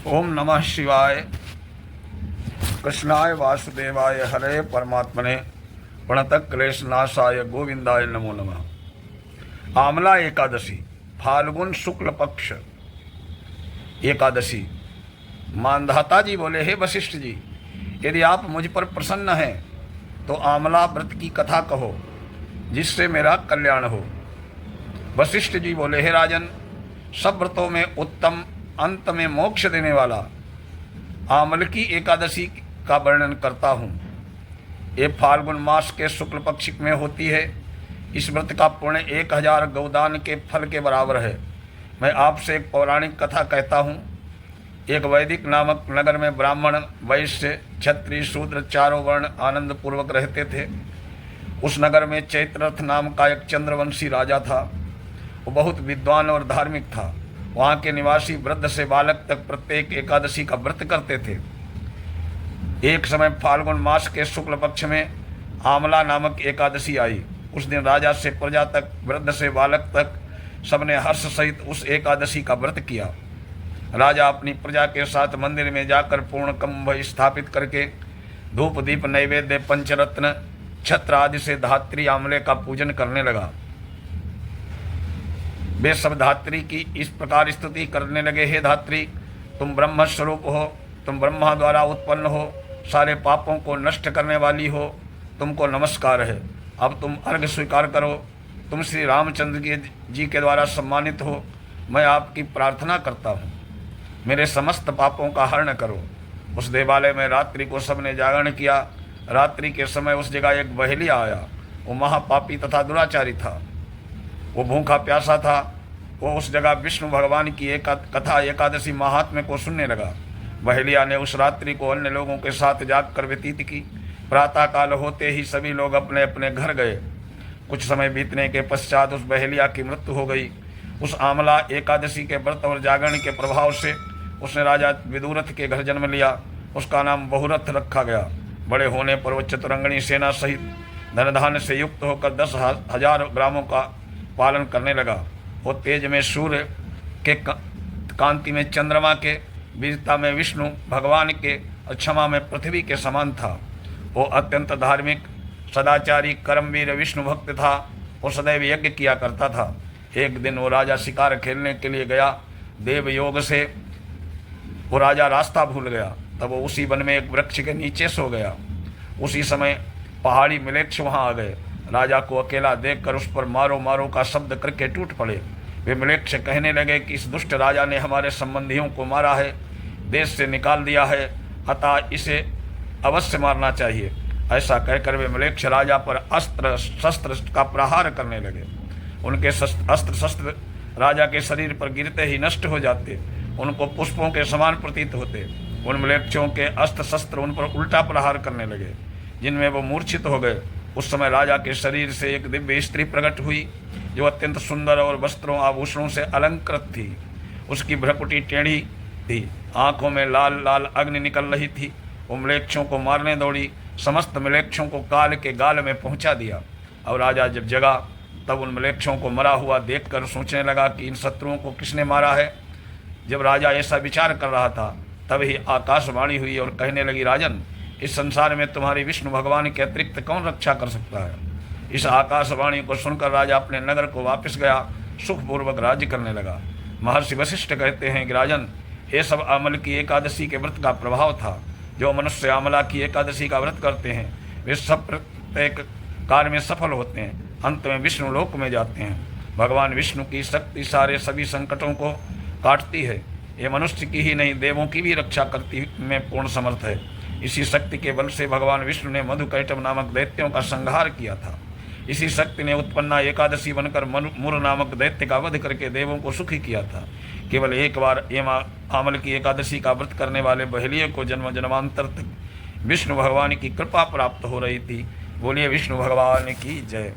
ओम नमः शिवाय। कृष्णाय वासुदेवाय हरे परमात्मने प्रणतः क्लेशनाशाय गोविंदाय नमो नमः। आमला एकादशी, फाल्गुन शुक्ल पक्ष एकादशी। मानधाता जी बोले, हे वशिष्ठ जी, यदि आप मुझ पर प्रसन्न हैं तो आमला व्रत की कथा कहो जिससे मेरा कल्याण हो। वशिष्ठ जी बोले, हे राजन, सब व्रतों में उत्तम, अंत में मोक्ष देने वाला आमल की एकादशी का वर्णन करता हूँ। ये फाल्गुन मास के शुक्ल पक्ष में होती है। इस व्रत का पुण्य 1000 गौदान के फल के बराबर है। मैं आपसे एक पौराणिक कथा कहता हूँ। एक वैदिक नामक नगर में ब्राह्मण, वैश्य, क्षत्रिय, शूद्र चारों वर्ण आनंद पूर्वक रहते थे। उस नगर में चैत्ररथ नाम का एक चंद्रवंशी राजा था। वो बहुत विद्वान और धार्मिक था। वहाँ के निवासी वृद्ध से बालक तक प्रत्येक एकादशी का व्रत करते थे। एक समय फाल्गुन मास के शुक्ल पक्ष में आमला नामक एकादशी आई। उस दिन राजा से प्रजा तक, वृद्ध से बालक तक सबने हर्ष सहित उस एकादशी का व्रत किया। राजा अपनी प्रजा के साथ मंदिर में जाकर पूर्ण कुंभ स्थापित करके धूप दीप नैवेद्य पंचरत्न छत्र आदि से धात्री आमले का पूजन करने लगा। वे सब धात्री की इस प्रकार स्तुति करने लगे, हे धात्री, तुम ब्रह्म स्वरूप हो, तुम ब्रह्मा द्वारा उत्पन्न हो, सारे पापों को नष्ट करने वाली हो, तुमको नमस्कार है। अब तुम अर्घ्य स्वीकार करो। तुम श्री रामचंद्र जी के द्वारा सम्मानित हो। मैं आपकी प्रार्थना करता हूँ, मेरे समस्त पापों का हरण करो। उस देवालय में रात्रि को सबने जागरण किया। रात्रि के समय उस जगह एक बहेलिया आया। वो महापापी तथा दुराचारी था। वो भूखा प्यासा था। वो उस जगह विष्णु भगवान की कथा एकादशी महात्म्य को सुनने लगा। बहेलिया ने उस रात्रि को अन्य लोगों के साथ जागकर व्यतीत की। प्रातःकाल होते ही सभी लोग अपने अपने घर गए। कुछ समय बीतने के पश्चात उस बहेलिया की मृत्यु हो गई। उस आमला एकादशी के व्रत और जागरण के प्रभाव से उसने राजा विदुरथ के घर जन्म लिया। उसका नाम बहुरथ रखा गया। बड़े होने पर वो चतुरंगनी सेना सहित धन धान्य से युक्त होकर 10,000 ग्रामों का पालन करने लगा। वो तेज में सूर्य के, कांति में चंद्रमा के, वीरता में विष्णु भगवान के और क्षमा में पृथ्वी के समान था। वो अत्यंत धार्मिक, सदाचारी, कर्मवीर विष्णु भक्त था। वो सदैव यज्ञ किया करता था। एक दिन वो राजा शिकार खेलने के लिए गया। देव योग से वो राजा रास्ता भूल गया। तब वो उसी वन में एक वृक्ष के नीचे सो गया। उसी समय पहाड़ी मिलेच्छ वहाँ आ गए। राजा को अकेला देखकर उस पर मारो मारो का शब्द करके टूट पड़े। वे मिलेच्छ कहने लगे कि इस दुष्ट राजा ने हमारे संबंधियों को मारा है, देश से निकाल दिया है, अतः इसे अवश्य मारना चाहिए। ऐसा कहकर वे मिलेच्छ राजा पर अस्त्र शस्त्र का प्रहार करने लगे। उनके अस्त्र शस्त्र राजा के शरीर पर गिरते ही नष्ट हो जाते, उनको पुष्पों के समान प्रतीत होते। उन मिलेच्छों के अस्त्र शस्त्र उन पर उल्टा प्रहार करने लगे, जिनमें वो मूर्छित हो गए। उस समय राजा के शरीर से एक दिव्य स्त्री प्रकट हुई, जो अत्यंत सुंदर और वस्त्रों आभूषणों से अलंकृत थी। उसकी भ्रकुटी टेढ़ी थी, आंखों में लाल लाल अग्नि निकल रही थी। वो मिलेच्छों को मारने दौड़ी, समस्त मिलेच्छों को काल के गाल में पहुंचा दिया। और राजा जब जगा तब उन मिलेच्छों को मरा हुआ देखकर सोचने लगा कि इन शत्रुओं को किसने मारा है। जब राजा ऐसा विचार कर रहा था तभी आकाशवाणी हुई और कहने लगी, राजन, इस संसार में तुम्हारी विष्णु भगवान के अतिरिक्त कौन रक्षा कर सकता है। इस आकाशवाणी को सुनकर राजा अपने नगर को वापस गया, सुखपूर्वक राज्य करने लगा। महर्षि वशिष्ठ कहते हैं कि राजन, ये सब आमल की एकादशी के व्रत का प्रभाव था। जो मनुष्य आमला की एकादशी का व्रत करते हैं वे सब प्रत्येक कार्य में सफल होते हैं, अंत में विष्णु लोक में जाते हैं। भगवान विष्णु की शक्ति सारे सभी संकटों को काटती है। ये मनुष्य की ही नहीं, देवों की भी रक्षा करती में पूर्ण समर्थ है। इसी शक्ति के बल से भगवान विष्णु ने मधुकैटभ नामक दैत्यों का संहार किया था। इसी शक्ति ने उत्पन्ना एकादशी बनकर मुर नामक दैत्य का वध करके देवों को सुखी किया था। केवल एक बार आमल की एकादशी का व्रत करने वाले बहेलिये को जन्म जन्मांतर तक विष्णु भगवान की कृपा प्राप्त हो रही थी। बोलिए विष्णु भगवान की जय।